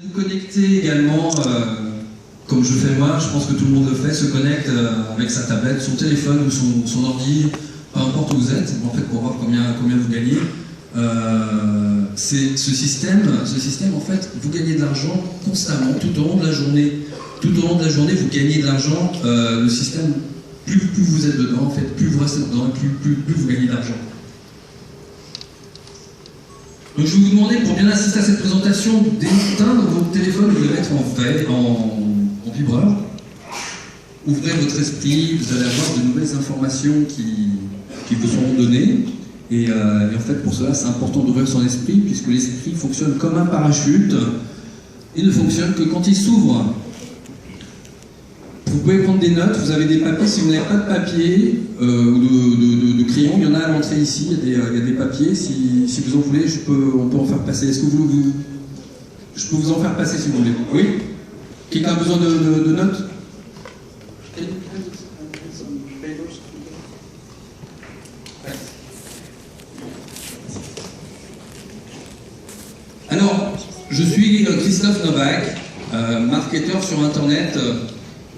Nous connecter également, comme je fais moi, je pense que tout le monde le fait, se connecte avec sa tablette, son téléphone ou son ordi, peu importe où vous êtes, en fait pour voir combien vous gagnez. C'est ce système, en fait, vous gagnez de l'argent constamment, tout au long de la journée. Tout au long de la journée, vous gagnez de l'argent. Le système, plus vous êtes dedans, en fait, plus vous restez dedans, plus vous gagnez de l'argent. Donc je vais vous demander, pour bien assister à cette présentation, d'éteindre votre téléphone ou de le mettre en vibreur. Ouvrez votre esprit, vous allez avoir de nouvelles informations qui vous seront données. Et en fait, pour cela, c'est important d'ouvrir son esprit, puisque l'esprit fonctionne comme un parachute. Il ne fonctionne que quand il s'ouvre. Vous pouvez prendre des notes, vous avez des papiers. Si vous n'avez pas de papier ou de crayon, il y en a à l'entrée ici, il y a des papiers. Si vous en voulez, on peut en faire passer. Est-ce que je peux vous en faire passer si vous voulez? Oui? Quelqu'un a besoin de notes? Alors, je suis Christophe Novak, marketeur sur Internet.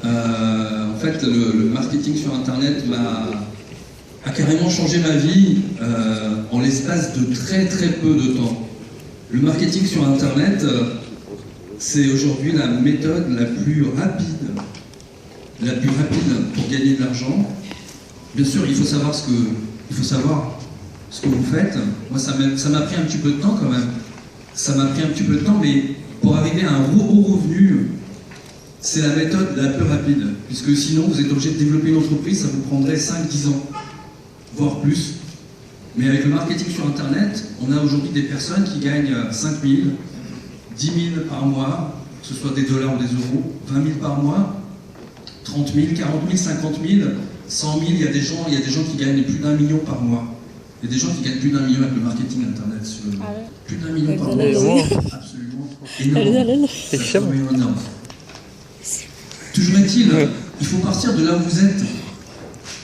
En fait, le marketing sur Internet a carrément changé ma vie en l'espace de très peu de temps. Le marketing sur Internet, c'est aujourd'hui la méthode la plus rapide pour gagner de l'argent. Bien sûr, il faut savoir ce que vous faites. Moi, ça m'a pris un petit peu de temps quand même. Ça m'a pris un petit peu de temps, mais pour arriver à un haut revenu, c'est la méthode la plus rapide. Puisque sinon, vous êtes obligé de développer une entreprise, ça vous prendrait 5-10 ans, voire plus. Mais avec le marketing sur Internet, on a aujourd'hui des personnes qui gagnent 5 000, 10 000 par mois, que ce soit des dollars ou des euros, 20 000 par mois, 30 000, 40 000, 50 000, 100 000, il y a des gens qui gagnent plus d'1 million par mois. Il y a des gens qui gagnent plus d'1 million avec le marketing Internet. Plus d'1 million par mois, absolument énorme. Absolument énorme. Toujours est-il, il faut partir de là où vous êtes.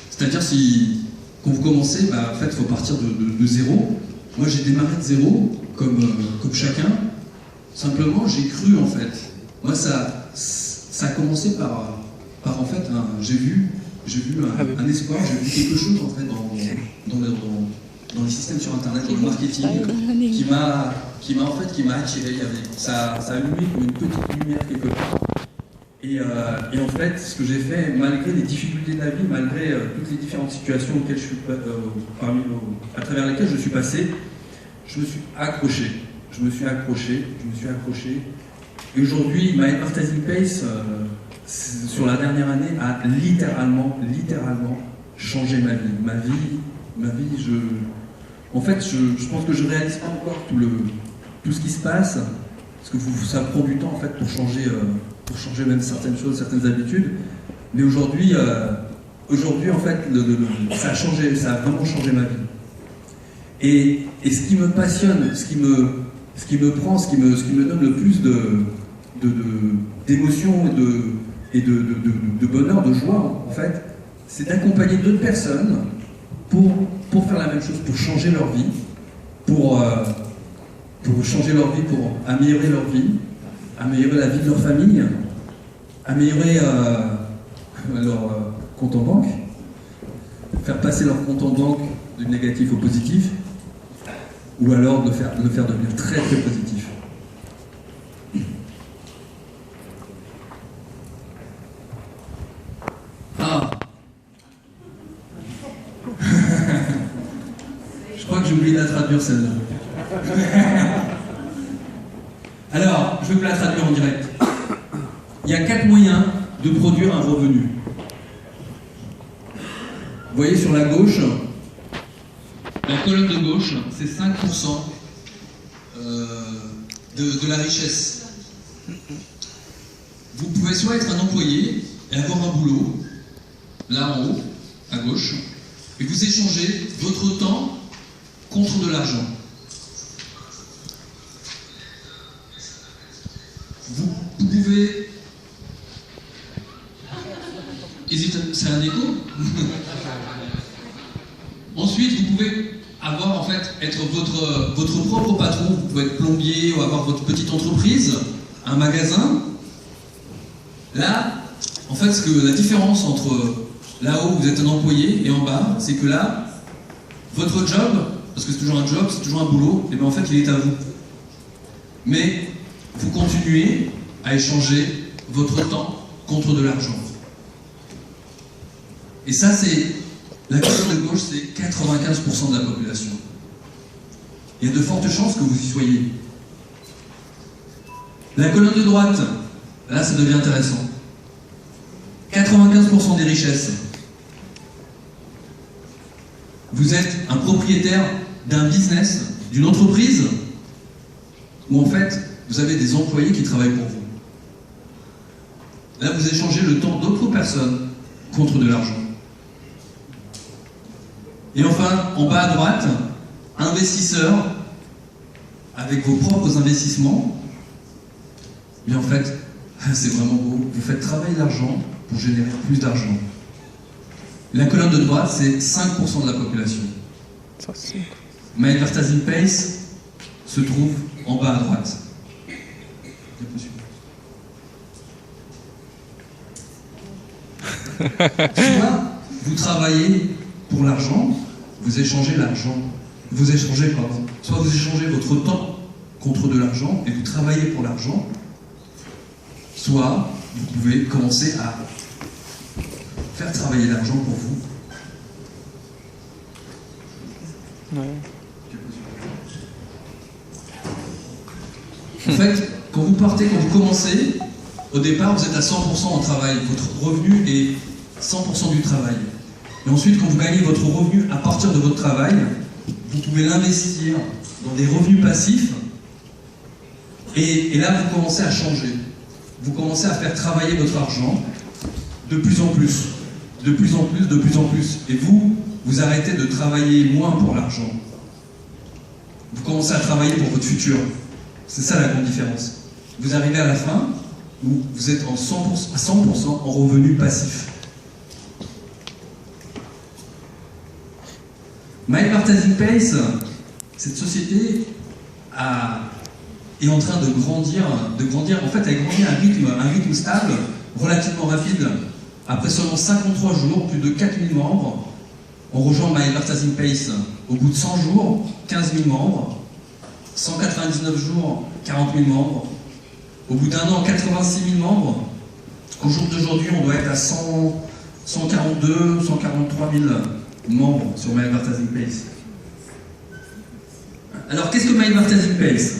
C'est-à-dire, quand vous commencez, en fait, il faut partir de zéro. Moi, j'ai démarré de zéro, comme chacun. Simplement, j'ai cru, en fait. Moi, ça a commencé par en fait, j'ai vu un espoir, j'ai vu quelque chose, en fait, dans les systèmes sur Internet, dans le marketing, qui m'a attiré. Ça a allumé comme une petite lumière quelque part. Et en fait, ce que j'ai fait, malgré les difficultés de la vie, malgré toutes les différentes situations auxquelles à travers lesquelles je suis passé, je me suis accroché. Et aujourd'hui, My Advertising Pace, sur la dernière année, a littéralement changé ma vie. En fait, je pense que je réalise pas encore tout ce qui se passe, parce que ça prend du temps en fait pour changer même certaines choses, certaines habitudes. Mais aujourd'hui en fait, ça a vraiment changé ma vie. Et ce qui me passionne, ce qui me prend, ce qui me donne le plus d'émotion et de bonheur, de joie, en fait, c'est d'accompagner d'autres personnes pour faire la même chose, pour changer leur vie, pour changer leur vie, pour améliorer leur vie, améliorer la vie de leur famille, améliorer leur compte en banque, faire passer leur compte en banque du négatif au positif, ou alors de le faire devenir très positif. Ah je crois que j'ai oublié de la traduire celle-là. Alors, je vais vous la traduire en direct. Il y a 4 moyens de produire un revenu. Vous voyez sur la gauche, la colonne de gauche, c'est 5% de la richesse. Vous pouvez soit être un employé et avoir un boulot, là en haut, à gauche, et vous échangez votre temps contre de l'argent. Vous pouvez... C'est un écho. Ensuite, vous pouvez avoir, en fait, être votre propre patron. Vous pouvez être plombier ou avoir votre petite entreprise. un magasin, là, en fait, la différence entre là-haut, vous êtes un employé, et en bas, c'est que là, votre job, parce que c'est toujours un job, c'est toujours un boulot, et bien en fait, il est à vous. Mais vous continuez à échanger votre temps contre de l'argent. Et ça, c'est la colonne de gauche, c'est 95% de la population. Il y a de fortes chances que vous y soyez. La colonne de droite, là, ça devient intéressant. 95% des richesses. Vous êtes un propriétaire d'un business, d'une entreprise, où en fait, vous avez des employés qui travaillent pour vous. Là, vous échangez le temps d'autres personnes contre de l'argent. Et enfin, en bas à droite, investisseur, avec vos propres investissements, mais en fait, c'est vraiment beau, vous faites travailler l'argent pour générer plus d'argent. La colonne de droite, c'est 5% de la population. My Advertising Pace se trouve en bas à droite. Soit vous travaillez pour l'argent, vous échangez l'argent. Soit vous échangez votre temps contre de l'argent et vous travaillez pour l'argent, soit vous pouvez commencer à faire travailler l'argent pour vous. Ouais. En fait, quand vous commencez, au départ, vous êtes à 100% en travail. Votre revenu est 100% du travail. Et ensuite, quand vous gagnez votre revenu à partir de votre travail, vous pouvez l'investir dans des revenus passifs. Et là, vous commencez à changer. Vous commencez à faire travailler votre argent de plus en plus. De plus en plus, de plus en plus. Et vous arrêtez de travailler moins pour l'argent. Vous commencez à travailler pour votre futur. C'est ça la grande différence. Vous arrivez à la fin où vous êtes à 100% en revenu passif. My Advertising Pace, cette société est en train de grandir. En fait, elle grandit à un rythme stable, relativement rapide. Après seulement 53 jours, plus de 4000 membres. On rejoint My Advertising Pace au bout de 100 jours, 15 000 membres. 199 jours, 40 000 membres. Au bout d'un an, 86 000 membres. Au jour d'aujourd'hui, on doit être à 142, 143 000 membres sur My Advertising Pace. Alors, qu'est-ce que My Advertising Pace?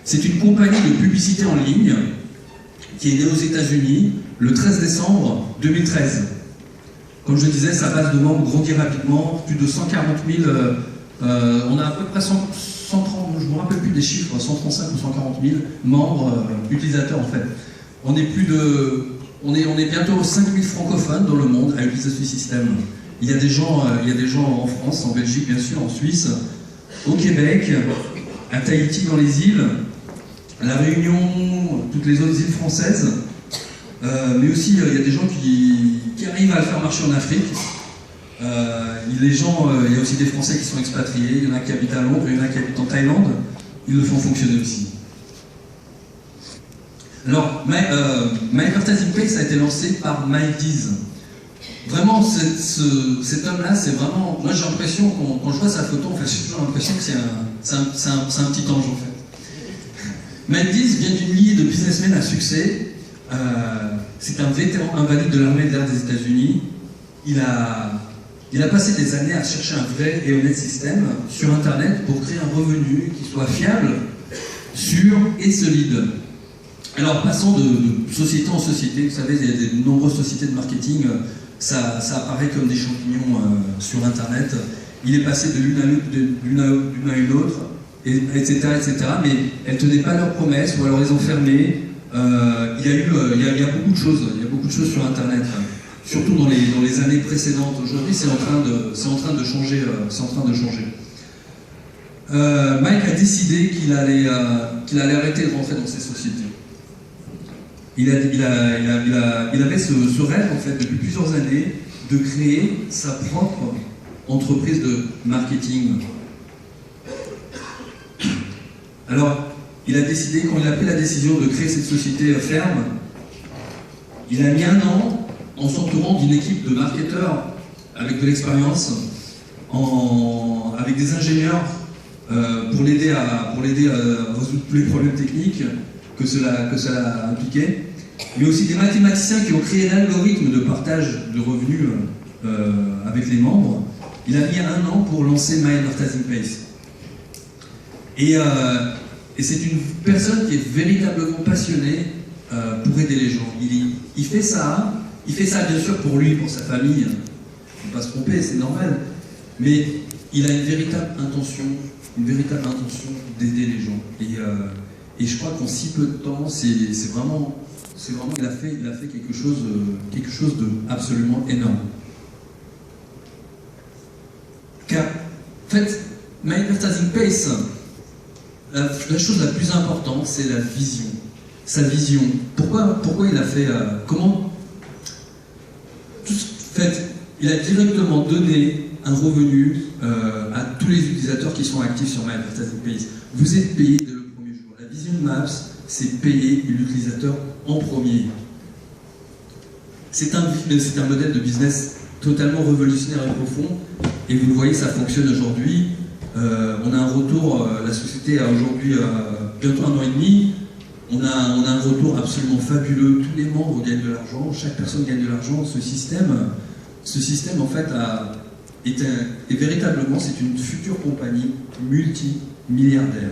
C'est une compagnie de publicité en ligne qui est née aux États-Unis le 13 décembre 2013. Comme je disais, sa base de membres grandit rapidement, plus de 140 000. On a à peu près 130, je ne me rappelle plus des chiffres, 135 ou 140 000 membres utilisateurs en fait. On est bientôt 5 000 francophones dans le monde à utiliser ce système. Il y a des gens en France, en Belgique bien sûr, en Suisse, au Québec, à Tahiti dans les îles, à La Réunion, toutes les autres îles françaises. Mais aussi il y a des gens qui arrivent à le faire marcher en Afrique. Il y a aussi des Français qui sont expatriés, il y en a qui habitent à Londres, il y en a qui habitent en Thaïlande, ils le font fonctionner aussi. Alors, My Advertising Pace a été lancé par Mike Dees. Vraiment, cet homme-là, c'est vraiment... Moi, j'ai l'impression, quand je vois sa photo, en fait, j'ai toujours l'impression que c'est un petit ange, en fait. Mike Dees vient d'une lignée de businessmen à succès. C'est un vétéran invalide de l'armée de l'air des États-Unis. Il a passé des années à chercher un vrai et honnête système sur Internet pour créer un revenu qui soit fiable, sûr et solide. Alors, passons de société en société, vous savez, il y a de nombreuses sociétés de marketing, ça apparaît comme des champignons sur Internet. Il est passé de l'une à une autre, etc., mais elles ne tenaient pas leurs promesses, ou alors ils ont fermé. Il y a beaucoup de choses sur Internet. Surtout dans les années précédentes. Aujourd'hui, c'est en train de changer. Mike a décidé qu'il allait arrêter de rentrer dans ces sociétés. Il avait ce rêve, en fait, depuis plusieurs années, de créer sa propre entreprise de marketing. Alors, il a décidé, quand il a pris la décision de créer cette société ferme, il a mis 1 an en s'entourant d'une équipe de marketeurs avec de l'expérience, avec des ingénieurs pour l'aider à résoudre tous les problèmes techniques que cela impliquait, mais aussi des mathématiciens qui ont créé l'algorithme de partage de revenus avec les membres. Il a mis 1 an pour lancer My Advertising Pays. Et c'est une personne qui est véritablement passionnée pour aider les gens. Il fait ça bien sûr pour lui, pour sa famille. Il ne faut pas se tromper, c'est normal. Mais il a une véritable intention d'aider les gens. Et je crois qu'en si peu de temps, c'est vraiment, il a fait quelque chose de absolument énorme. Car, en fait, My Advertising Pays, la chose la plus importante, c'est la vision. Sa vision. Pourquoi il a fait... comment... En fait, il a directement donné un revenu à tous les utilisateurs qui sont actifs sur My Advertising Pays. Vous êtes payé dès le premier jour. La vision de Maps, c'est payer l'utilisateur en premier. C'est un modèle de business totalement révolutionnaire et profond. Et vous le voyez, ça fonctionne aujourd'hui. On a un retour, la société a aujourd'hui bientôt 1 an et demi. On a un retour absolument fabuleux. Tous les membres gagnent de l'argent, chaque personne gagne de l'argent. Ce système en fait est véritablement, c'est une future compagnie multimilliardaire.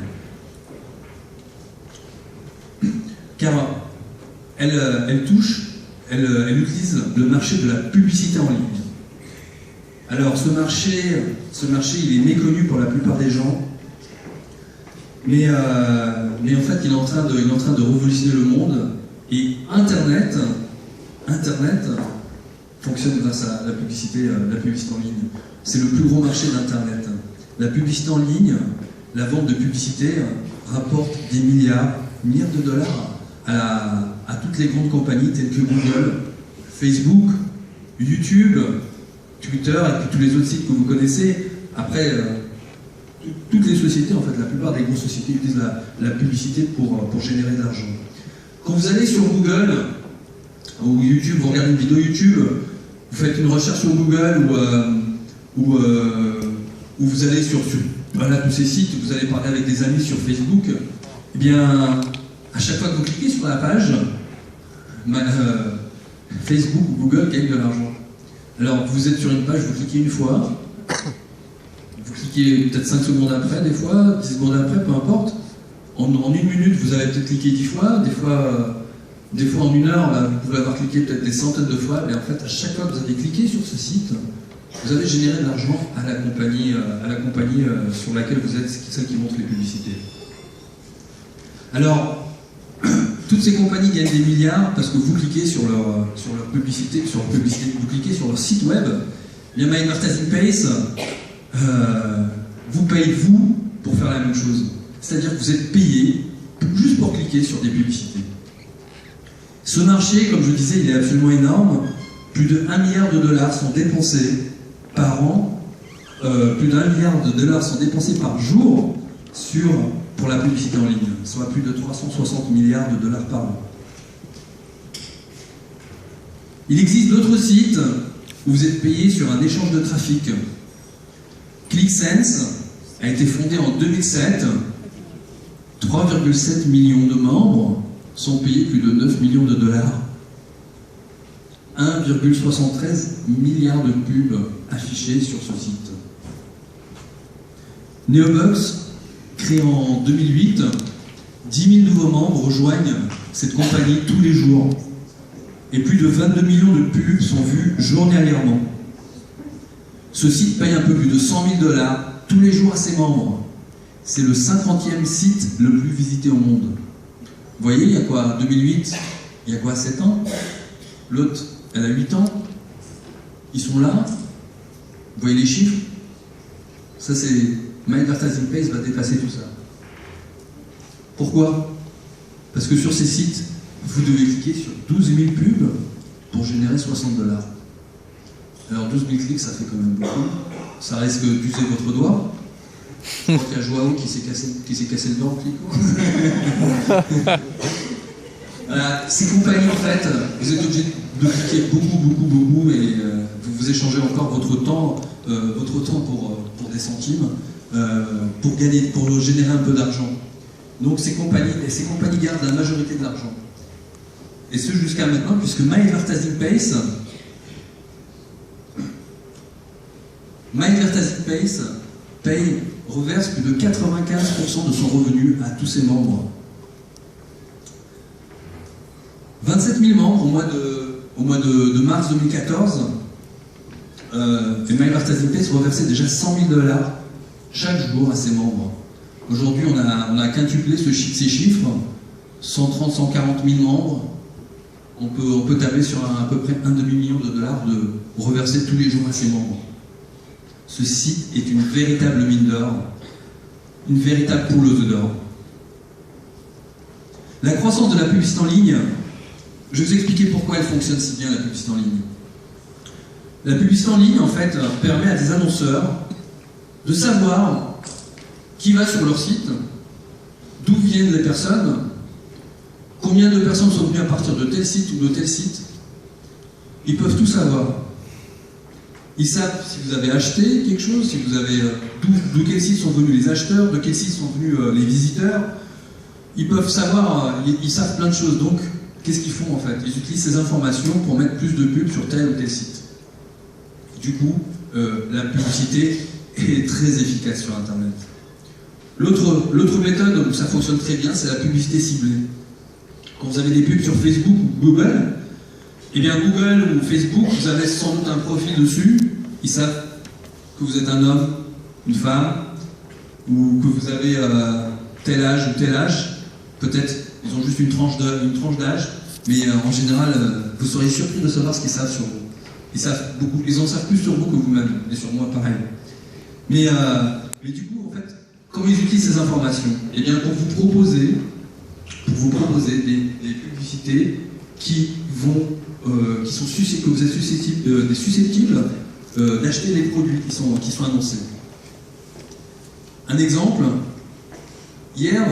Car elle utilise le marché de la publicité en ligne. Alors ce marché il est méconnu pour la plupart des gens, mais en fait il est en train de révolutionner le monde, et Internet fonctionne grâce à la publicité en ligne. C'est le plus gros marché d'Internet. La publicité en ligne, la vente de publicité rapporte des milliards de dollars à toutes les grandes compagnies telles que Google, Facebook, YouTube, Twitter et puis tous les autres sites que vous connaissez. Après, toutes les sociétés, en fait, la plupart des grosses sociétés utilisent la publicité pour générer de l'argent. Quand vous allez sur Google ou YouTube, vous regardez une vidéo YouTube, vous faites une recherche sur Google ou vous allez sur voilà, tous ces sites, vous allez parler avec des amis sur Facebook, eh bien, à chaque fois que vous cliquez sur la page, Facebook ou Google gagnent de l'argent. Alors, vous êtes sur une page, vous cliquez une fois, vous cliquez peut-être 5 secondes après, des fois, 10 secondes après, peu importe. En 1 minute, vous avez peut-être cliqué 10 fois, des fois en 1 heure, là, vous pouvez avoir cliqué peut-être des centaines de fois, mais en fait, à chaque fois que vous avez cliqué sur ce site, vous avez généré de l'argent à la compagnie sur laquelle vous êtes, celle qui montre les publicités. Alors, toutes ces compagnies gagnent des milliards parce que vous cliquez sur leur publicité, vous cliquez sur leur site web. Bien, My Advertising Pays vous paye vous pour faire la même chose. C'est-à-dire que vous êtes payé juste pour cliquer sur des publicités. Ce marché, comme je disais, il est absolument énorme. Plus de 1 milliard de dollars sont dépensés par an. Plus d'1 milliard de dollars sont dépensés par jour pour la publicité en ligne, soit plus de 360 milliards de dollars par an. Il existe d'autres sites où vous êtes payé sur un échange de trafic. ClickSense a été fondé en 2007. 3,7 millions de membres sont payés plus de 9 millions de dollars. 1,73 milliard de pubs affichés sur ce site. Neobugs, créé en 2008, 10 000 nouveaux membres rejoignent cette compagnie tous les jours. Et plus de 22 millions de pubs sont vues journalièrement. Ce site paye un peu plus de 100 000 dollars tous les jours à ses membres. C'est le 50e site le plus visité au monde. Vous voyez, il y a quoi, 2008, il y a quoi, 7 ans? L'autre, elle a 8 ans. Ils sont là. Vous voyez les chiffres? Ça, c'est... My Advertising Pays va dépasser tout ça. Pourquoi? Parce que sur ces sites, vous devez cliquer sur 12 000 pubs pour générer 60 dollars. Alors 12 000 clics, ça fait quand même beaucoup. Ça risque d'user votre doigt. Je crois qu'il y a Joao qui s'est cassé le dent, voilà, ces compagnies, en fait, vous êtes obligé de cliquer beaucoup, et vous échangez encore votre temps pour des centimes, pour générer un peu d'argent. Donc ces compagnies gardent la majorité de l'argent. Et ce jusqu'à maintenant, puisque MyAdvertisingPace reverse plus de 95% de son revenu à tous ses membres. 27 000 membres au mois de mars 2014, et MyAdvertisingPace reversait déjà 100 000 $ chaque jour à ses membres. Aujourd'hui, on a quintuplé ces chiffres, 130 140 000 membres. On peut tabler sur à peu près un demi-million de dollars de reverser tous les jours à ses membres. Ce site est une véritable mine d'or, une véritable poule aux œufs d'or. La croissance de la publicité en ligne, je vais vous expliquer pourquoi elle fonctionne si bien, la publicité en ligne. La publicité en ligne, en fait, permet à des annonceurs de savoir qui va sur leur site, d'où viennent les personnes, combien de personnes sont venues à partir de tel site ou de tel site. Ils peuvent tout savoir. Ils savent si vous avez acheté quelque chose, si vous avez de quel site sont venus les acheteurs, de quel site sont venus les visiteurs. Ils peuvent savoir, ils savent plein de choses. Donc, qu'est-ce qu'ils font en fait? Ils utilisent ces informations pour mettre plus de pubs sur tel ou tel site. Du coup, la publicité est très efficace sur Internet. L'autre méthode où ça fonctionne très bien, c'est la publicité ciblée. Quand vous avez des pubs sur Facebook ou Google, eh bien Google ou Facebook, vous avez sans doute un profil dessus, ils savent que vous êtes un homme, une femme, ou que vous avez tel âge ou tel âge. Peut-être ils ont juste une tranche d'âge, mais en général, vous seriez surpris de savoir ce qu'ils savent sur vous. Ils en savent plus sur vous que vous-même, et sur moi pareil. Mais du coup, en fait, comment ils utilisent ces informations? Eh bien, pour vous proposer des publicités que vous êtes susceptibles d'acheter les produits qui sont annoncés. Un exemple, hier,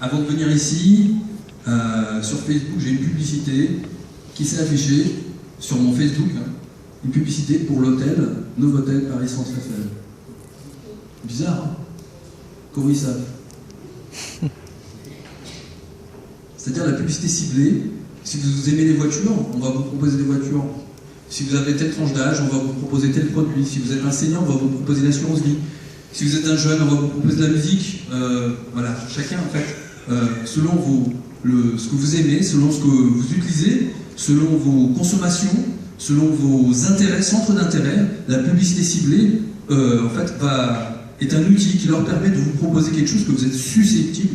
avant de venir ici, sur Facebook, j'ai une publicité qui s'est affichée sur mon Facebook, une publicité pour l'hôtel Novotel Paris Centre Eiffel. Bizarre, hein? Comment ils savent? C'est-à-dire la publicité ciblée. Si vous aimez les voitures, on va vous proposer des voitures. Si vous avez telle tranche d'âge, on va vous proposer tel produit. Si vous êtes un senior, on va vous proposer l'assurance vie. Si vous êtes un jeune, on va vous proposer de la musique. Voilà, chacun en fait, selon ce que vous aimez, selon ce que vous utilisez, selon vos consommations, selon vos intérêts, centres d'intérêt, la publicité ciblée, en fait, est un outil qui leur permet de vous proposer quelque chose que vous êtes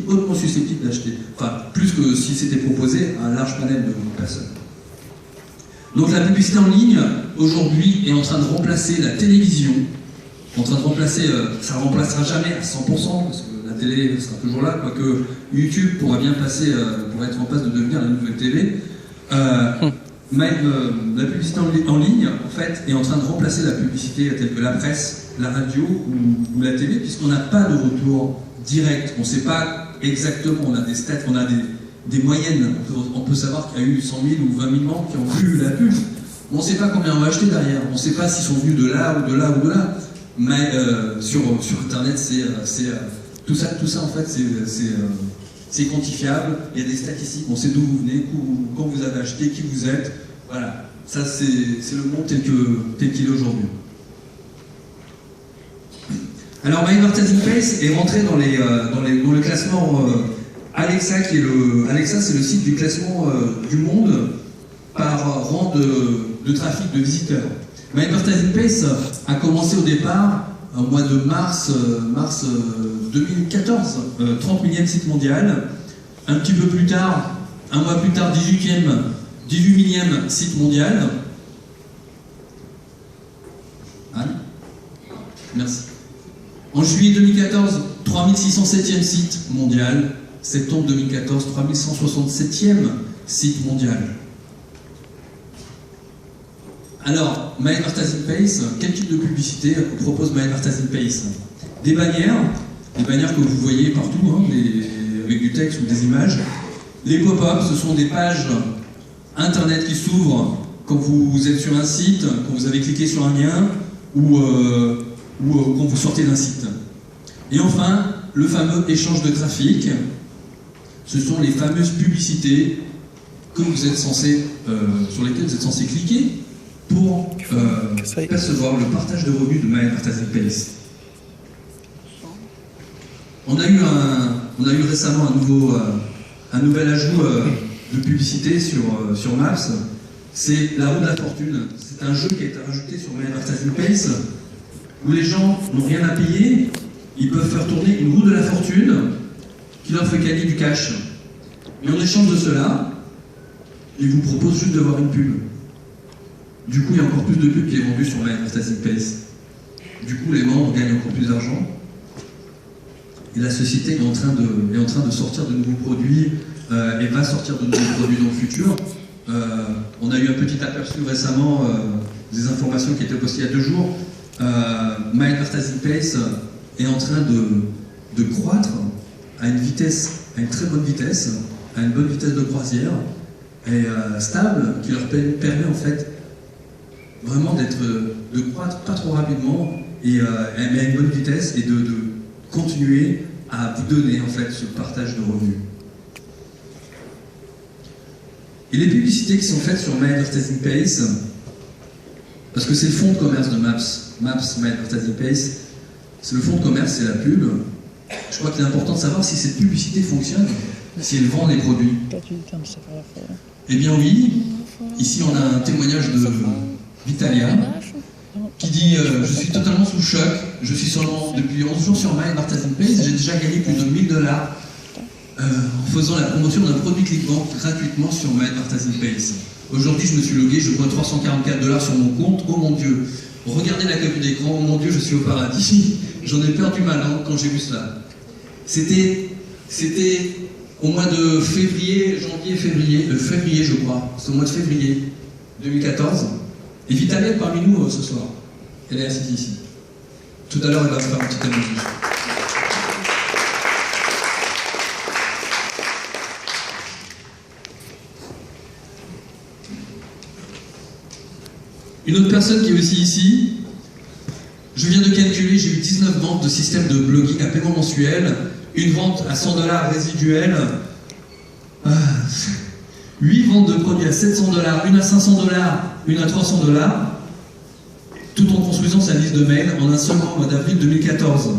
hautement susceptible d'acheter. Enfin, plus que si c'était proposé à un large panel de personnes. Donc la publicité en ligne, aujourd'hui, est en train de remplacer la télévision. Ça ne remplacera jamais à 100%, parce que la télé sera toujours là, quoique YouTube pourra bien pourrait être en passe de devenir la nouvelle télé. La publicité en ligne, en fait, est en train de remplacer la publicité telle que la presse, la radio ou la télé, puisqu'on n'a pas de retour direct. On ne sait pas exactement, on a des stats, on a des moyennes. On peut savoir qu'il y a eu 100 000 ou 20 000 membres qui ont vu la pub. On ne sait pas combien on va acheter derrière. On ne sait pas s'ils sont venus de là ou de là ou de là. Mais sur Internet, tout ça en fait, c'est quantifiable. Il y a des statistiques. On sait d'où vous venez, quand vous avez acheté, qui vous êtes. Voilà. Ça, c'est le monde tel qu'il est aujourd'hui. Alors, MyAdvertisingPace est rentré dans le classement Alexa, Alexa, c'est le site du classement du monde par rang de trafic de visiteurs. MyAdvertisingPace a commencé au départ au mois de mars 2014, 30 millième site mondial. Un petit peu plus tard, un mois plus tard, 18 millième site mondial. Anne ? Merci. En juillet 2014, 3607e site mondial. Septembre 2014, 3167e site mondial. Alors, MyAdvertisingPace, quel type de publicité propose MyAdvertisingPace? des bannières que vous voyez partout, hein, avec du texte ou des images. Les pop-up, ce sont des pages internet qui s'ouvrent quand vous êtes sur un site, quand vous avez cliqué sur un lien ou quand vous sortez d'un site. Et enfin, le fameux échange de trafic. Ce sont les fameuses publicités que vous êtes sur lesquelles vous êtes censé cliquer pour percevoir le partage de revenus de My Advertising Place. On a eu récemment un nouvel ajout de publicité sur Maps. C'est la roue de la fortune. C'est un jeu qui a été rajouté sur My Advertising Place où les gens n'ont rien à payer. Ils peuvent faire tourner une roue de la fortune qui leur fait gagner du cash. Mais en échange de cela, ils vous proposent juste de voir une pub. Du coup, il y a encore plus de pubs qui est vendue sur My Advertising Place. Du coup, les membres gagnent encore plus d'argent. Et la société est en train de sortir de nouveaux produits et va sortir de nouveaux produits dans le futur. On a eu un petit aperçu récemment des informations qui étaient postées il y a 2 jours. My Advertising Place est en train de croître à une très bonne vitesse, à une bonne vitesse de croisière, et stable, qui leur permet en fait vraiment de croître pas trop rapidement, mais à une bonne vitesse, et de continuer à vous donner en fait ce partage de revenus. Et les publicités qui sont faites sur My Advertising Place, parce que c'est le fonds de commerce de Maps, My Advertising Place, c'est le fonds de commerce, c'est la pub. Je crois qu'il est important de savoir si cette publicité fonctionne, si elle vend les produits. Eh bien oui, ici on a un témoignage de Vitalia qui dit je suis totalement sous le choc, je suis seulement depuis 11 jours sur My Advertising Place, j'ai déjà gagné plus de 1000 $ en faisant la promotion d'un produit ClickBank gratuitement sur My Advertising Place. Aujourd'hui je me suis logué, je vois 344 $ sur mon compte, oh mon Dieu. Regardez la capture d'écran, oh mon Dieu, je suis au paradis. J'en ai perdu ma langue quand j'ai vu cela. C'était au mois de février, février je crois. C'est au mois de février 2014. Et Vitalia est parmi nous ce soir. Elle est assise ici. Tout à l'heure, elle va faire un petit témoignage. Une autre personne qui est aussi ici, je viens de calculer, j'ai eu 19 ventes de systèmes de blogging à paiement mensuel, une vente à 100 $ résiduelle, 8 ventes de produits à 700 $, une à 500 $, une à 300 $, tout en construisant sa liste de mails en un seul mois au mois d'avril 2014,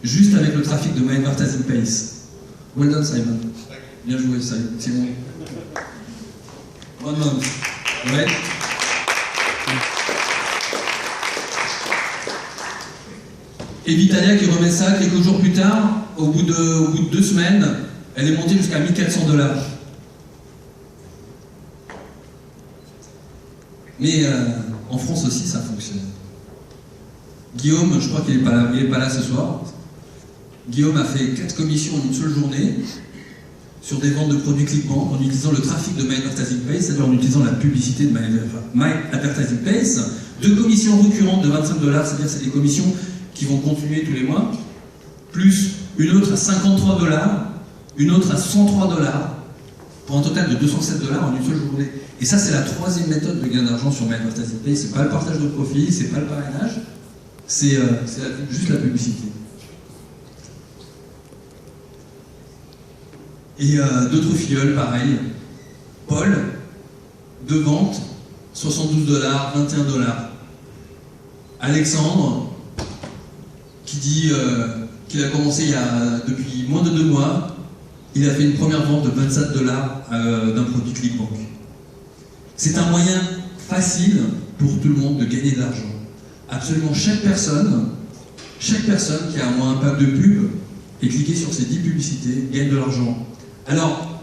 juste avec le trafic de My Advertising Place. Well done, Simon. Bien joué, Simon. 1 month. Ouais. Et Vitalia qui remet ça quelques jours plus tard, au bout de 2 semaines, elle est montée jusqu'à 1400 $. Mais en France aussi, ça fonctionne. Guillaume, je crois qu'il n'est pas là ce soir. Guillaume a fait 4 commissions en une seule journée sur des ventes de produits ClickBank en utilisant le trafic de My Advertising Place, c'est-à-dire en utilisant la publicité de My Advertising Place. 2 commissions récurrentes de 25 $, c'est-à-dire c'est des commissions qui vont continuer tous les mois, plus une autre à 53 $, une autre à 103 $, pour un total de 207 $ en une seule journée. Et ça, c'est la 3e méthode de gain d'argent sur My Advertising Place. C'est pas le partage de profit, c'est pas le parrainage, c'est juste la publicité. Et d'autres filleuls, pareil. Paul, 2 ventes, 72 $, 21 $. Alexandre, qui dit qu'il a commencé depuis moins de 2 mois, il a fait une première vente de 27 $ d'un produit ClickBank. C'est un moyen facile pour tout le monde de gagner de l'argent. Absolument chaque personne qui a un moins impact de pub et cliquer sur ces 10 publicités gagne de l'argent. Alors,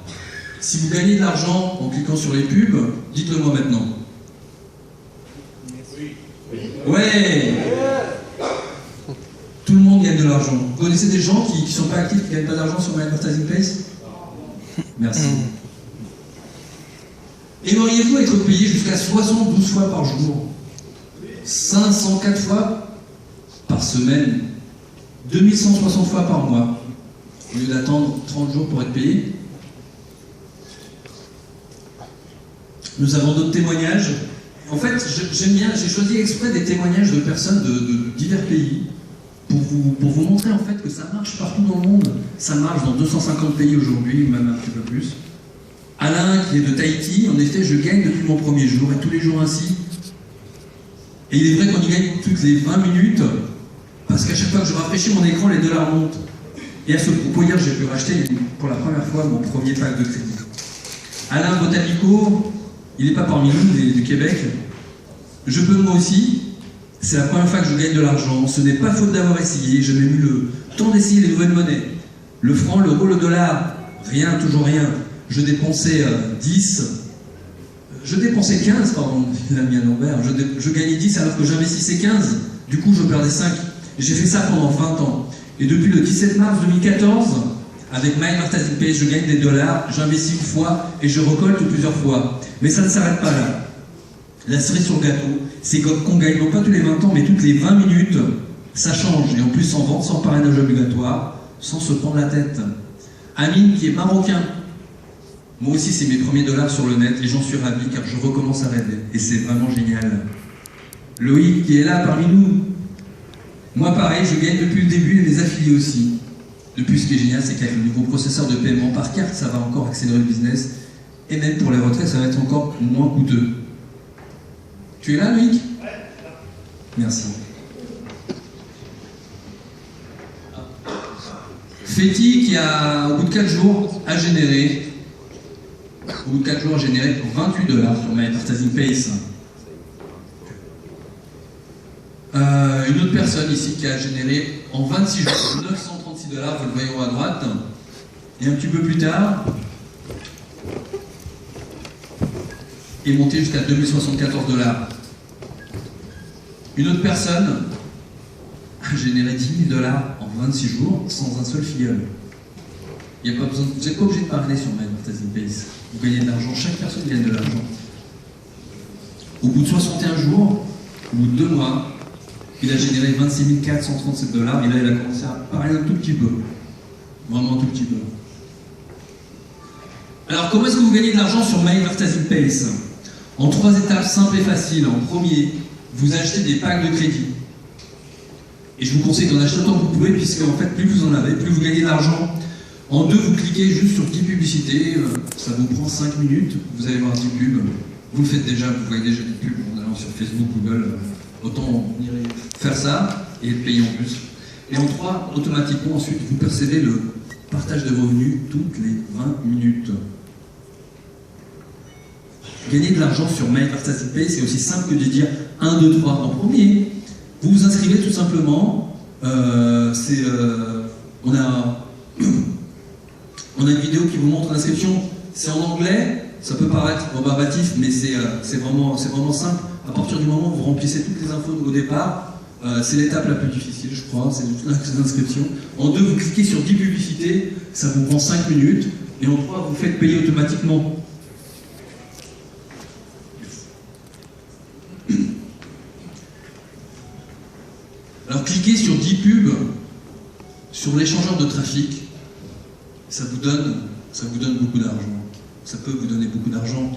si vous gagnez de l'argent en cliquant sur les pubs, dites-le moi maintenant. Ouais. Tout le monde gagne de l'argent. Vous connaissez des gens qui ne sont pas actifs, qui ne gagnent pas d'argent sur My Advertising Place? Merci. Aimeriez-vous être payé jusqu'à 72 fois par jour, 504 fois par semaine, 2160 fois par mois, au lieu d'attendre 30 jours pour être payé. Nous avons d'autres témoignages. En fait, j'aime bien, j'ai choisi exprès des témoignages de personnes de divers pays pour vous montrer en fait que ça marche partout dans le monde. Ça marche dans 250 pays aujourd'hui, même un petit peu plus. Alain, qui est de Tahiti, en effet, je gagne depuis mon premier jour, et tous les jours ainsi. Et il est vrai qu'on y gagne toutes les 20 minutes, parce qu'à chaque fois que je rafraîchis mon écran, les dollars montent. Et à ce propos, hier, j'ai pu racheter pour la première fois mon premier pack de crédit. Alain Botanico, il n'est pas parmi nous, du Québec. Je peux moi aussi. C'est la première fois que je gagne de l'argent. Ce n'est pas faute d'avoir essayé. J'ai même eu le temps d'essayer les nouvelles monnaies. Le franc, l'euro, le dollar. Rien, toujours rien. Je dépensais 15, pardon, l'ami à l'envers. Je gagnais 10 alors que j'investissais 15. Du coup, je perdais 5. J'ai fait ça pendant 20 ans. Et depuis le 17 mars 2014, avec MyMartazinPay, je gagne des dollars, j'investis une fois et je récolte plusieurs fois. Mais ça ne s'arrête pas là. La cerise sur le gâteau, c'est qu'on gagne non pas tous les 20 ans, mais toutes les 20 minutes, ça change. Et en plus, sans vente, sans parrainage obligatoire, sans se prendre la tête. Amine, qui est marocain. Moi aussi, c'est mes premiers dollars sur le net et j'en suis ravi car je recommence à rêver. Et c'est vraiment génial. Loïc, qui est là parmi nous. Moi, pareil, je gagne depuis le début et les affiliés aussi. Depuis, ce qui est génial, c'est qu'avec le nouveau processeur de paiement par carte, ça va encore accélérer le business. Et même pour les retraites, ça va être encore moins coûteux. Tu es là, Loïc? Ouais. Merci. Fetty, qui au bout de 4 jours, a généré 28 dollars sur MyMartazinPay. Une autre personne ici qui a généré en 26 jours 936 dollars, vous le voyez à droite. Et un petit peu plus tard, est monté jusqu'à 2074 dollars. Une autre personne a généré 10 000 dollars en 26 jours sans un seul filleul. Vous n'êtes pas obligé de parler sur MyMartazinPay. Vous gagnez de l'argent, chaque personne gagne de l'argent. Au bout de 61 jours, au bout de 2 mois, il a généré 26 437 dollars et là il a commencé à parler un tout petit peu. Vraiment un tout petit peu. Alors comment est-ce que vous gagnez de l'argent sur MyMartazinPay? En 3 étapes simples et faciles. En premier, vous achetez des packs de crédit. Et je vous conseille d'en acheter autant que vous pouvez, puisque en fait, plus vous en avez, plus vous gagnez de l'argent. En 2, vous cliquez juste sur 10 publicités, ça vous prend 5 minutes, vous allez voir 10 pubs. Vous le faites déjà, vous voyez déjà des pubs en allant sur Facebook, Google. Autant faire ça et être payé en plus. Et en 3, automatiquement, ensuite, vous percevez le partage de revenus toutes les 20 minutes. Gagner de l'argent sur MyMartazinPay, c'est aussi simple que de dire 1, 2, 3 en premier. Vous vous inscrivez tout simplement. On a une vidéo qui vous montre l'inscription. C'est en anglais, ça peut paraître rébarbatif, mais c'est vraiment simple. À partir du moment où vous remplissez toutes les infos au départ, c'est l'étape la plus difficile, je crois, c'est l'inscription. En 2, vous cliquez sur 10 publicités, ça vous prend 5 minutes. Et en 3, vous faites payer automatiquement. Alors cliquez sur 10 pubs sur l'échangeur de trafic, ça vous donne beaucoup d'argent. Ça peut vous donner beaucoup d'argent.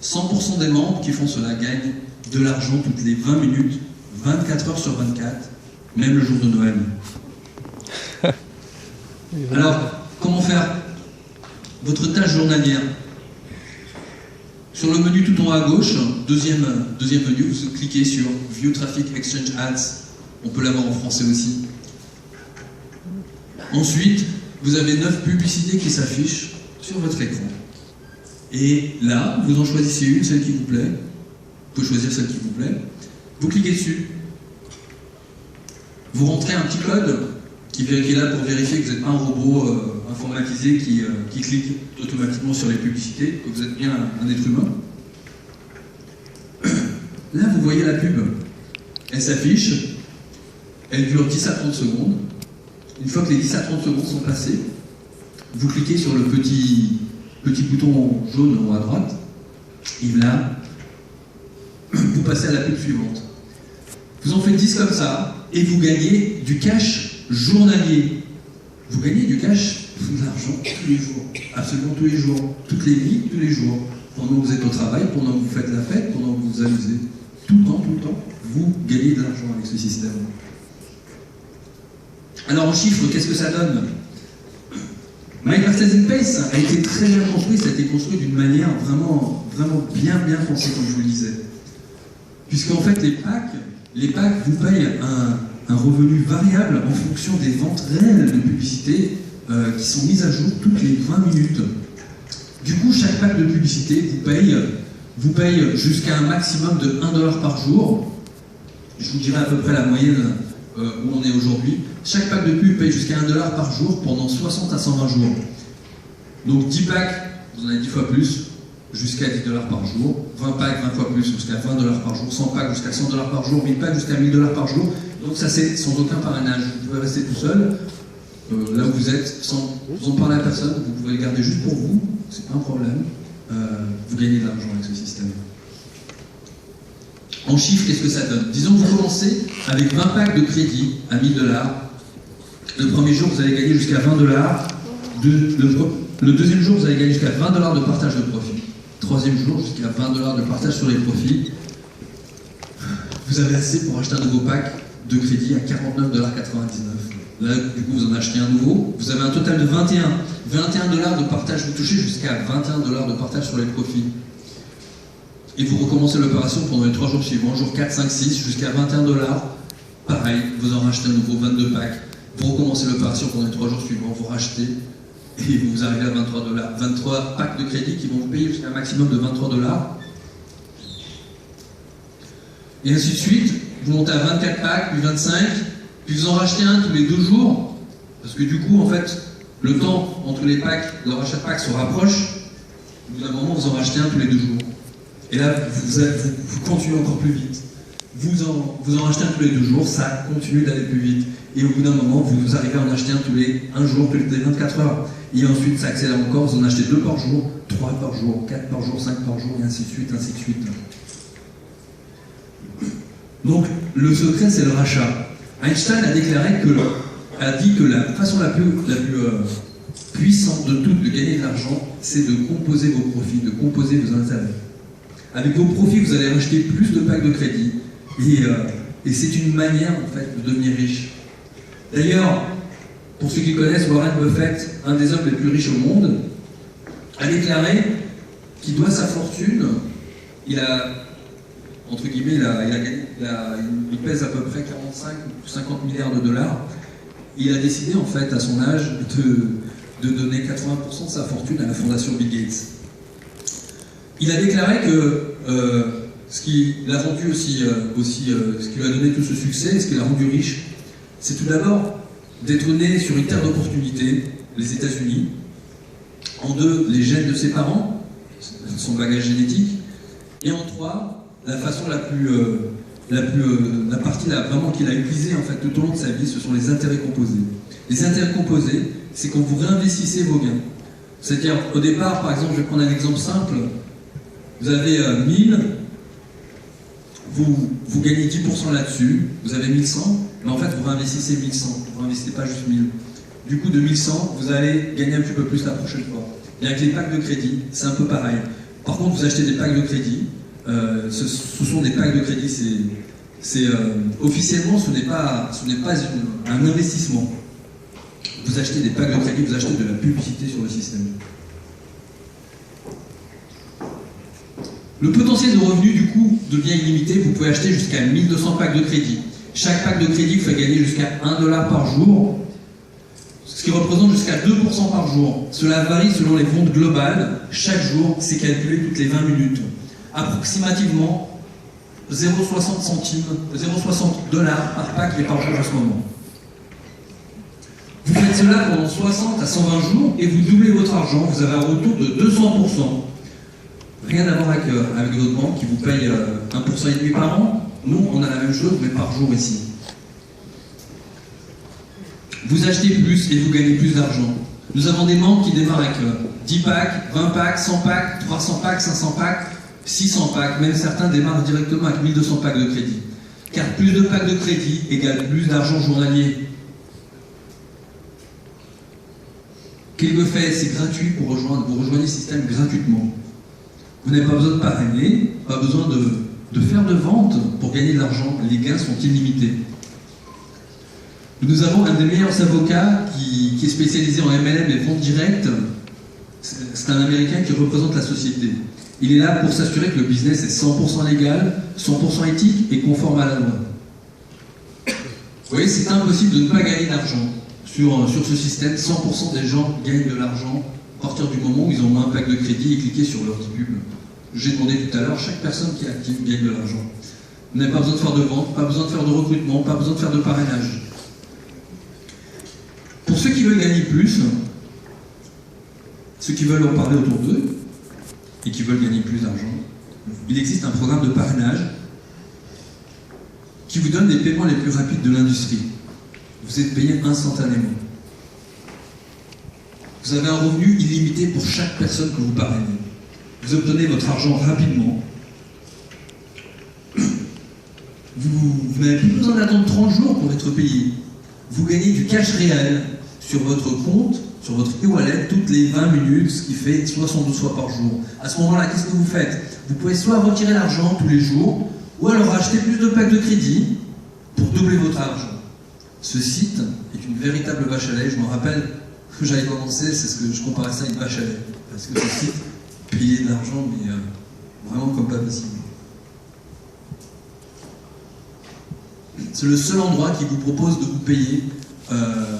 100% des membres qui font cela gagnent de l'argent toutes les 20 minutes, 24 heures sur 24, même le jour de Noël. Alors, comment faire votre tâche journalière? Sur le menu tout en haut à gauche, deuxième menu, vous cliquez sur View Traffic Exchange Ads. On peut l'avoir en français aussi. Ensuite, vous avez 9 publicités qui s'affichent sur votre écran. Et là, vous en choisissez une, celle qui vous plaît. Vous pouvez choisir celle qui vous plaît. Vous cliquez dessus. Vous rentrez un petit code qui est là pour vérifier que vous n'êtes pas un robot informatisé qui clique automatiquement sur les publicités, que vous êtes bien un être humain. Là, vous voyez la pub. Elle s'affiche. Elle dure 10 à 30 secondes. Une fois que les 10 à 30 secondes sont passées, vous cliquez sur le petit bouton jaune en haut à droite. Et là, vous passez à la pub suivante. Vous en faites 10 comme ça, et vous gagnez du cash journalier. Vous gagnez du cash, de l'argent tous les jours, absolument tous les jours, toutes les vies, tous les jours. Pendant que vous êtes au travail, pendant que vous faites la fête, pendant que vous vous amusez, tout le temps, vous gagnez de l'argent avec ce système. Alors en chiffres, qu'est-ce que ça donne? My Purchasing Pace a été très bien construit, ça a été construit d'une manière vraiment bien pensée, comme je vous le disais. Puisqu'en fait, les packs vous payent un revenu variable en fonction des ventes réelles de publicité qui sont mises à jour toutes les 20 minutes. Du coup, chaque pack de publicité vous paye jusqu'à un maximum de 1 $ par jour. Je vous dirai à peu près la moyenne où on est aujourd'hui. Chaque pack de pub paye jusqu'à 1 $ par jour pendant 60 à 120 jours. Donc 10 packs, vous en avez 10 fois plus, jusqu'à 10 $ par jour. 20 packs, 20 fois plus, jusqu'à 20 $ par jour. 100 packs, jusqu'à 100 $ par jour. 1000 packs, jusqu'à 1000 $ par jour. Donc ça, c'est sans aucun parrainage. Vous pouvez rester tout seul, là où vous êtes, sans en parler à personne. Vous pouvez le garder juste pour vous, c'est pas un problème. Vous gagnez de l'argent avec ce système. En chiffres, qu'est-ce que ça donne? Disons que vous commencez avec 20 packs de crédit à 1000 $. Le premier jour, vous allez gagner jusqu'à 20 $. Le deuxième jour, vous allez gagner jusqu'à 20 $ de partage de profit. Troisième jour, jusqu'à 20 $ de partage sur les profits. Vous avez assez pour acheter un nouveau pack de crédit à 49,99 $. Là, du coup, vous en achetez un nouveau. Vous avez un total de 21 $ de partage. Vous touchez jusqu'à 21 $ de partage sur les profits. Et vous recommencez l'opération pendant les 3 jours suivants, jour 4, 5, 6, jusqu'à 21 $. Pareil, vous en rachetez un nouveau, 22 packs. Vous recommencez l'opération pendant les 3 jours suivants, vous rachetez, et vous arrivez à 23 $. 23 packs de crédit qui vont vous payer jusqu'à un maximum de 23 $. Et ainsi de suite, vous montez à 24 packs, puis 25, puis vous en rachetez un tous les 2 jours, parce que du coup, en fait, le temps entre les packs, le rachat de packs se rapproche. Au bout d'un moment, vous en rachetez un tous les 2 jours. Et là, vous continuez encore plus vite. Vous en rachetez un tous les 2 jours, ça continue d'aller plus vite. Et au bout d'un moment, vous arrivez à en acheter un tous les 1 jour, tous les 24 heures. Et ensuite, ça accélère encore, vous en achetez 2 par jour, 3 par jour, 4 par jour, 5 par jour, et ainsi de suite, ainsi de suite. Donc, le secret, c'est le rachat. Einstein a dit que la façon la plus puissante de toutes de gagner de l'argent, c'est de composer vos profits, de composer vos intérêts. Avec vos profits, vous allez racheter plus de packs de crédit, et c'est une manière, en fait, de devenir riche. D'ailleurs, pour ceux qui connaissent Warren Buffett, un des hommes les plus riches au monde, a déclaré qu'il doit sa fortune, il pèse à peu près 45 ou 50 milliards de dollars. Il a décidé, en fait, à son âge, de donner 80% de sa fortune à la fondation Bill Gates. Il a déclaré que ce qui l'a rendu ce qui lui a donné tout ce succès, ce qui l'a rendu riche, c'est tout d'abord d'être né sur une terre d'opportunité, les États-Unis. En 2, les gènes de ses parents, son bagage génétique. Et en 3, la façon la partie vraiment qu'il a utilisée en fait tout au long de sa vie, ce sont les intérêts composés. Les intérêts composés, c'est quand vous réinvestissez vos gains. C'est-à-dire, au départ, par exemple, je vais prendre un exemple simple. Vous avez 1000, vous gagnez 10% là-dessus, vous avez 1100, mais en fait vous réinvestissez 1100, vous réinvestissez pas juste 1000. Du coup de 1100, vous allez gagner un petit peu plus la prochaine fois. Et avec les packs de crédit, c'est un peu pareil. Par contre, vous achetez des packs de crédit, ce sont des packs de crédit, officiellement ce n'est pas un investissement. Vous achetez des packs de crédit, vous achetez de la publicité sur le système. Le potentiel de revenu, du coup, devient illimité. Vous pouvez acheter jusqu'à 1200 packs de crédit. Chaque pack de crédit vous fait gagner jusqu'à 1 $ par jour, ce qui représente jusqu'à 2% par jour. Cela varie selon les ventes globales. Chaque jour, c'est calculé toutes les 20 minutes. Approximativement 0,60 $, par pack et par jour en ce moment. Vous faites cela pendant 60 à 120 jours et vous doublez votre argent. Vous avez un retour de 200%. Rien à voir avec votre banque qui vous paye 1,5% par an. Nous, on a la même chose, mais par jour ici. Vous achetez plus et vous gagnez plus d'argent. Nous avons des banques qui démarrent avec 10 packs, 20 packs, 100 packs, 300 packs, 500 packs, 600 packs. Même certains démarrent directement avec 1200 packs de crédit. Car plus de packs de crédit égale plus d'argent journalier. Quelques faits, c'est gratuit pour rejoindre. Vous rejoignez le système gratuitement. Vous n'avez pas besoin de parrainer, pas besoin de faire de vente pour gagner de l'argent. Les gains sont illimités. Nous avons un des meilleurs avocats qui est spécialisé en MLM et vente directe. C'est un Américain qui représente la société. Il est là pour s'assurer que le business est 100% légal, 100% éthique et conforme à la loi. Vous voyez, c'est impossible de ne pas gagner d'argent sur ce système. 100% des gens gagnent de l'argent à partir du moment où ils ont un pack de crédit et cliqué sur leur pub. J'ai demandé tout à l'heure, chaque personne qui est active gagne de l'argent. Vous n'avez pas besoin de faire de vente, pas besoin de faire de recrutement, pas besoin de faire de parrainage. Pour ceux qui veulent gagner plus, ceux qui veulent en parler autour d'eux et qui veulent gagner plus d'argent, il existe un programme de parrainage qui vous donne les paiements les plus rapides de l'industrie. Vous êtes payé instantanément. Vous avez un revenu illimité pour chaque personne que vous parrainez. Vous obtenez votre argent rapidement. Vous n'avez plus besoin d'attendre 30 jours pour être payé. Vous gagnez du cash réel sur votre compte, sur votre e-wallet, toutes les 20 minutes, ce qui fait 72 fois par jour. À ce moment-là, qu'est-ce que vous faites? Vous pouvez soit retirer l'argent tous les jours, ou alors acheter plus de packs de crédit pour doubler votre argent. Ce site est une véritable vache à lait. Je me rappelle que j'avais commencé, c'est ce que je comparais ça à une vache à lait. Parce que ce site payait de l'argent, mais vraiment comme pas possible. C'est le seul endroit qui vous propose de vous payer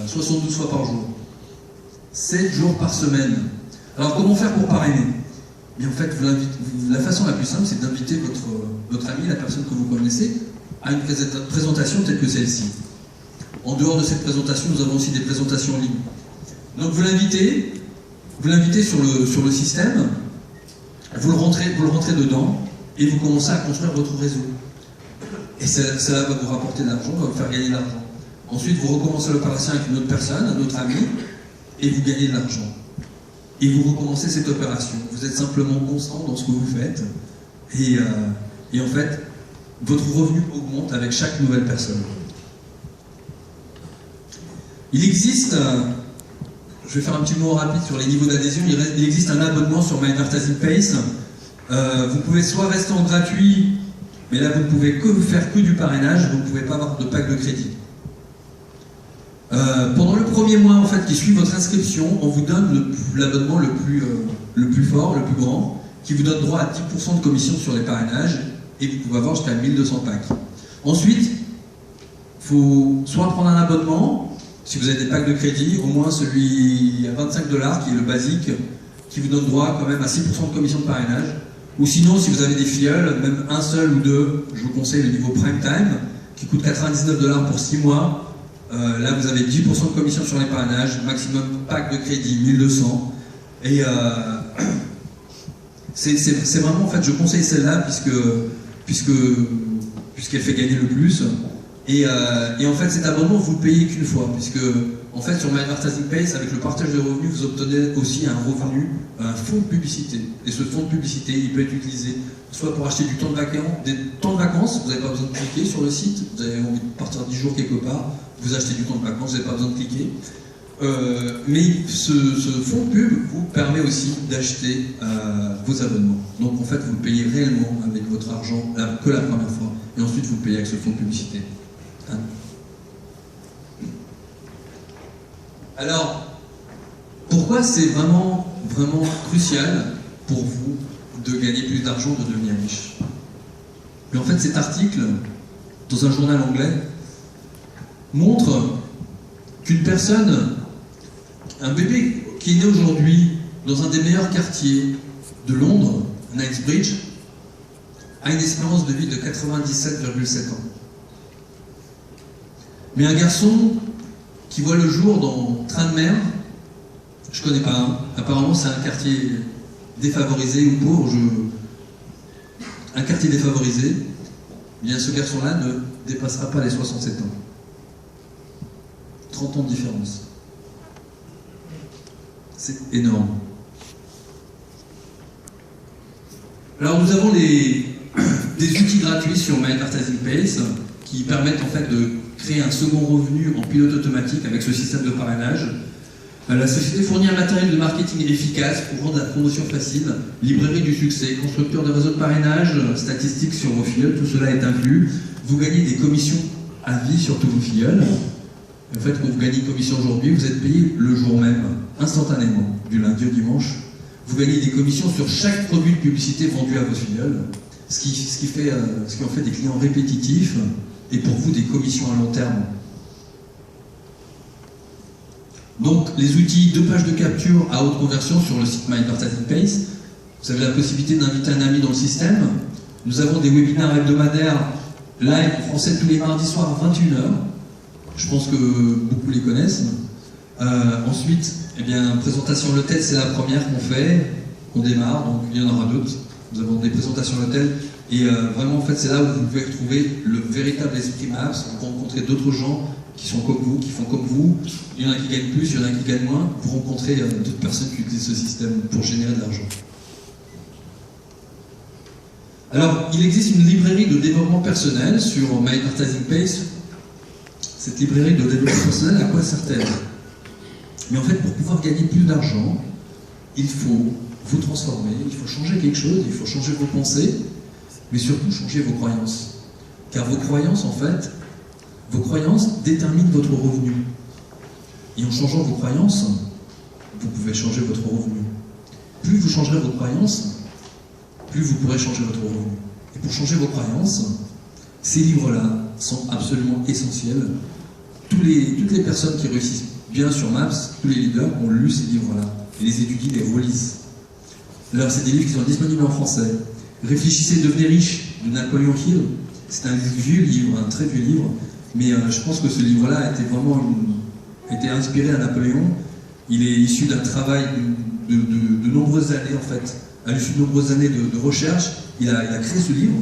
72 fois par jour. 7 jours par semaine. Alors comment faire pour parrainer? En fait, la façon la plus simple, c'est d'inviter votre ami, la personne que vous connaissez, à une présentation telle que celle-ci. En dehors de cette présentation, nous avons aussi des présentations en ligne. Donc vous l'invitez sur le système, vous le rentrez dedans, et vous commencez à construire votre réseau. Et cela va vous rapporter de l'argent, va vous faire gagner de l'argent. Ensuite, vous recommencez l'opération avec une autre personne, un autre ami, et vous gagnez de l'argent. Et vous recommencez cette opération. Vous êtes simplement constant dans ce que vous faites. Et en fait, votre revenu augmente avec chaque nouvelle personne. Il existe, je vais faire un petit mot rapide sur les niveaux d'adhésion, il existe un abonnement sur My Advertising Pace. Vous pouvez soit rester en gratuit, mais là vous ne pouvez faire que du parrainage, vous ne pouvez pas avoir de pack de crédit. Pendant le premier mois en fait, qui suit votre inscription, on vous donne l'abonnement le plus fort, le plus grand, qui vous donne droit à 10% de commission sur les parrainages, et vous pouvez avoir jusqu'à 1200 packs. Ensuite, il faut soit prendre un abonnement, si vous avez des packs de crédit, au moins celui à 25$, qui est le basique, qui vous donne droit quand même à 6% de commission de parrainage. Ou sinon, si vous avez des filleuls, même un seul ou deux, je vous conseille le niveau Prime Time, qui coûte 99$ pour 6 mois. Là, vous avez 10% de commission sur les parrainages, maximum pack de crédit, 1200. Et c'est vraiment, en fait, je conseille celle-là puisqu'elle fait gagner le plus. Et en fait, cet abonnement, vous ne le payez qu'une fois, puisque, en fait, sur My Advertising Pace, avec le partage de revenus, vous obtenez aussi un revenu, un fonds de publicité. Et ce fonds de publicité, il peut être utilisé soit pour acheter du temps de vacances, vous n'avez pas besoin de cliquer sur le site, vous avez envie de partir 10 jours quelque part, vous achetez du temps de vacances, vous n'avez pas besoin de cliquer. Mais ce fonds de pub vous permet aussi d'acheter vos abonnements. Donc en fait, vous le payez réellement avec votre argent que la première fois, et ensuite vous le payez avec ce fonds de publicité. Hein? Alors, pourquoi c'est vraiment crucial pour vous de gagner plus d'argent, de devenir riche? Mais en fait, cet article, dans un journal anglais, montre qu'une personne, un bébé qui est né aujourd'hui dans un des meilleurs quartiers de Londres, Knightsbridge, a une espérance de vie de 97,7 ans. Mais un garçon qui voit le jour dans Train de mer, je connais pas un, apparemment c'est un quartier défavorisé ou pauvre, un quartier défavorisé, eh bien ce garçon-là ne dépassera pas les 67 ans. 30 ans de différence. C'est énorme. Alors nous avons des outils gratuits sur My Advertising Pace qui permettent en fait de créer un second revenu en pilote automatique avec ce système de parrainage. La société fournit un matériel de marketing efficace pour rendre la promotion facile, librairie du succès, constructeur de réseaux de parrainage, statistiques sur vos filleuls, tout cela est inclus. Vous gagnez des commissions à vie sur tous vos filleuls. En fait, quand vous gagnez une commission aujourd'hui, vous êtes payé le jour même, instantanément, du lundi au dimanche. Vous gagnez des commissions sur chaque produit de publicité vendu à vos filleuls, ce qui en fait des clients répétitifs et pour vous des commissions à long terme. Donc, les outils de page de capture à haute conversion sur le site My Advertising Pace. Vous avez la possibilité d'inviter un ami dans le système. Nous avons des webinaires hebdomadaires live en français tous les mardis soirs à 21h. Je pense que beaucoup les connaissent. Ensuite, eh bien, présentation à l'hôtel, c'est la première qu'on fait, qu'on démarre, donc il y en aura d'autres. Nous avons des présentations à l'hôtel. Et vraiment, en fait, c'est là où vous pouvez retrouver le véritable esprit Maps. Vous rencontrez d'autres gens qui sont comme vous, qui font comme vous. Il y en a qui gagnent plus, il y en a qui gagnent moins. Vous rencontrez d'autres personnes qui utilisent ce système pour générer de l'argent. Alors, il existe une librairie de développement personnel sur My Advertising Pace. Cette librairie de développement personnel, à quoi sert-elle? Mais en fait, pour pouvoir gagner plus d'argent, il faut vous transformer, il faut changer quelque chose, il faut changer vos pensées, mais surtout changer vos croyances. Car vos croyances, en fait, vos croyances déterminent votre revenu. Et en changeant vos croyances, vous pouvez changer votre revenu. Plus vous changerez vos croyances, plus vous pourrez changer votre revenu. Et pour changer vos croyances, ces livres-là sont absolument essentiels. Toutes les personnes qui réussissent bien sur Maps, tous les leaders ont lu ces livres-là. Et les étudient, les relisent. Alors, c'est des livres qui sont disponibles en français. Réfléchissez, devenez riche, de Napoléon Hill. C'est un vieux livre, un très vieux livre. Mais je pense que ce livre-là a été inspiré à Napoléon. Il est issu d'un travail de nombreuses années, en fait. À l'issue de nombreuses années de recherche, il a créé ce livre.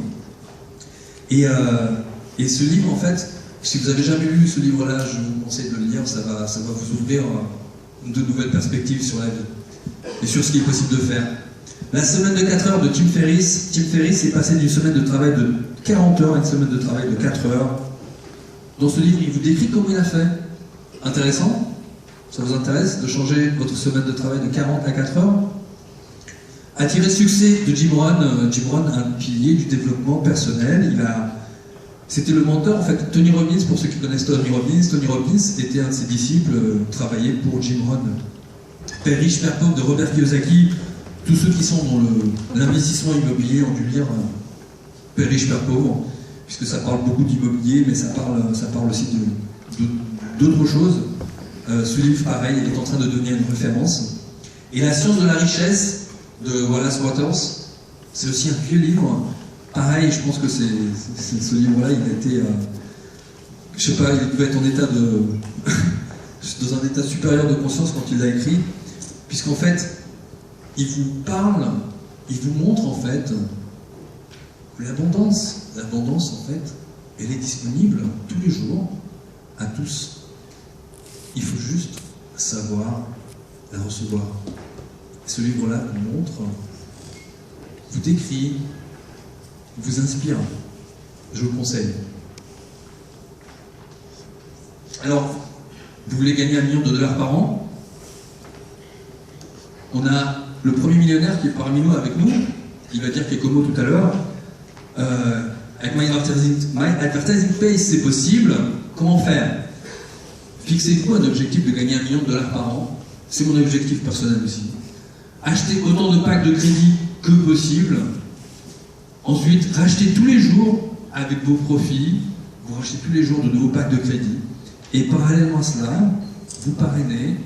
Et ce livre, en fait, si vous n'avez jamais lu ce livre-là, je vous conseille de le lire, ça va vous ouvrir de nouvelles perspectives sur la vie et sur ce qui est possible de faire. La semaine de 4 heures de Tim Ferriss. Tim Ferriss est passé d'une semaine de travail de 40 heures à une semaine de travail de 4 heures. Dans ce livre, il vous décrit comment il a fait. Intéressant? Ça vous intéresse de changer votre semaine de travail de 40 à 4 heures? Attirer le succès de Jim Rohn. Jim Rohn, un pilier du développement personnel. C'était le mentor, en fait, Tony Robbins, pour ceux qui connaissent Tony Robbins. Tony Robbins était un de ses disciples, travaillait pour Jim Rohn. Père riche, Père pauvre de Robert Kiyosaki. Tous ceux qui sont dans l'investissement immobilier ont dû lire Père riche, Père pauvre, puisque ça parle beaucoup d'immobilier, mais ça parle aussi d'autres choses. Ce livre, pareil, est en train de devenir une référence. Et La science de la richesse de Wallace Waters, c'est aussi un vieux livre. Pareil, je pense que ce livre-là, il a été, je sais pas, il devait être en état dans un état supérieur de conscience quand il l'a écrit, puisqu'en fait, il vous parle, il vous montre en fait l'abondance. L'abondance, en fait, elle est disponible tous les jours à tous. Il faut juste savoir la recevoir. Ce livre-là vous montre, vous décrit, vous inspire. Je vous le conseille. Alors, vous voulez gagner $1 million par an? On a le premier millionnaire qui est parmi nous avec nous. Il va dire Kekomo tout à l'heure. Avec My Advertising Pace, c'est possible. Comment faire? Fixez-vous un objectif de gagner $1 million par an. C'est mon objectif personnel aussi. Achetez autant de packs de crédit que possible. Ensuite, rachetez tous les jours avec vos profits. Vous rachetez tous les jours de nouveaux packs de crédit. Et parallèlement à cela, vous parrainez,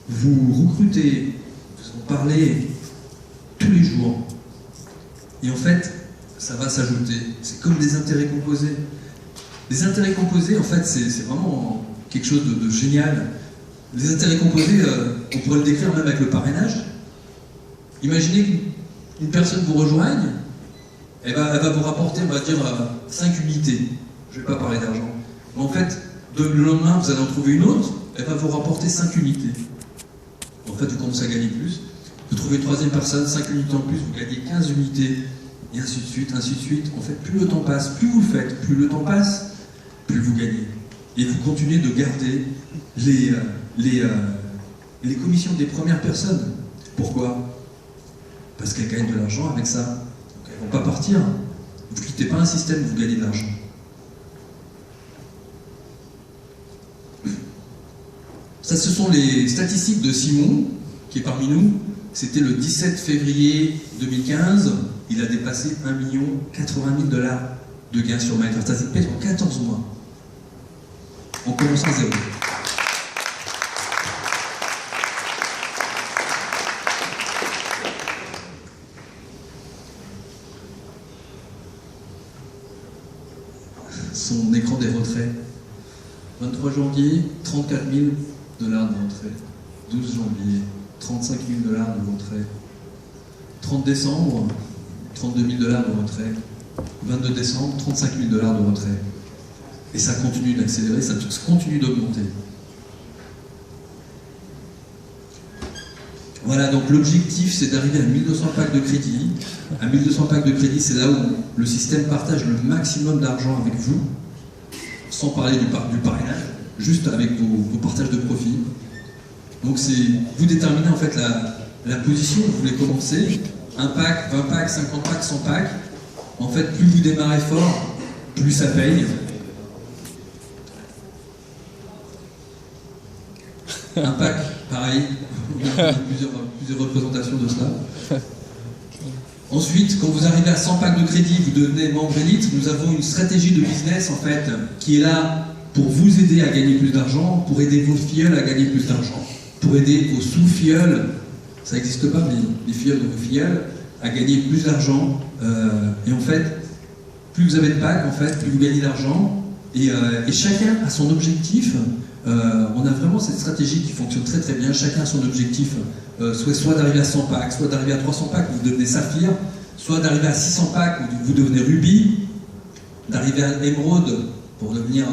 vous recrutez, vous en parlez tous les jours. Et en fait, ça va s'ajouter. C'est comme des intérêts composés. Les intérêts composés, en fait, c'est vraiment quelque chose de génial. Les intérêts composés, on pourrait le décrire même avec le parrainage. Imaginez qu'une personne vous rejoigne, elle va vous rapporter, on va dire, 5 unités. Je ne vais pas parler d'argent. Mais en fait, le lendemain, vous allez en trouver une autre, elle va vous rapporter 5 unités. En fait, vous commencez à gagner plus. Vous trouvez une troisième personne, 5 unités en plus, vous gagnez 15 unités, et ainsi de suite, ainsi de suite. En fait, plus le temps passe, plus vous le faites, plus le temps passe, plus vous gagnez. Et vous continuez de garder les commissions des premières personnes. Pourquoi? Parce qu'elles gagnent de l'argent avec ça. Donc elles ne vont pas partir. Vous ne quittez pas un système, vous gagnez de l'argent. Ça, ce sont les statistiques de Simon, qui est parmi nous. C'était le 17 février 2015. Il a dépassé 1 080 000 $ de gains sur MyFirstAssetPay en 14 mois. On commence à zéro. Son écran des retraits. 23 janvier, 34 000 $ de retrait. 12 janvier, 35 000 $ de retrait. 30 décembre, 32 000 $ de retrait. 22 décembre, 35 000 $ de retrait. Et ça continue d'accélérer, ça continue d'augmenter. Voilà, donc l'objectif, c'est d'arriver à 1200 packs de crédit. À 1200 packs de crédit, c'est là où le système partage le maximum d'argent avec vous, sans parler du parrainage, juste avec vos partages de profit. Donc vous déterminez en fait la position où vous voulez commencer. 1 pack, 20 packs, 50 packs, 100 packs. En fait, plus vous démarrez fort, plus ça paye. Un pack, pareil, on a plusieurs représentations de cela. Ensuite, quand vous arrivez à 100 packs de crédit, vous devenez membre élite. Nous avons une stratégie de business en fait qui est là pour vous aider à gagner plus d'argent, pour aider vos filleuls à gagner plus d'argent, pour aider vos sous-filleuls, ça n'existe pas, mais les filleuls de vos filleuls, à gagner plus d'argent. Et en fait, plus vous avez de packs, en fait, plus vous gagnez d'argent. Et chacun a son objectif. On a vraiment cette stratégie qui fonctionne très très bien. Chacun a son objectif, soit d'arriver à 100 packs, soit d'arriver à 300 packs, vous devenez Saphir, soit d'arriver à 600 packs, vous devenez Ruby, d'arriver à Emerald pour devenir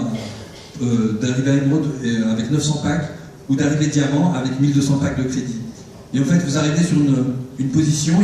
d'arriver à Emerald avec 900 packs, ou d'arriver Diamant avec 1200 packs de crédit. Et en fait, vous arrivez sur une position.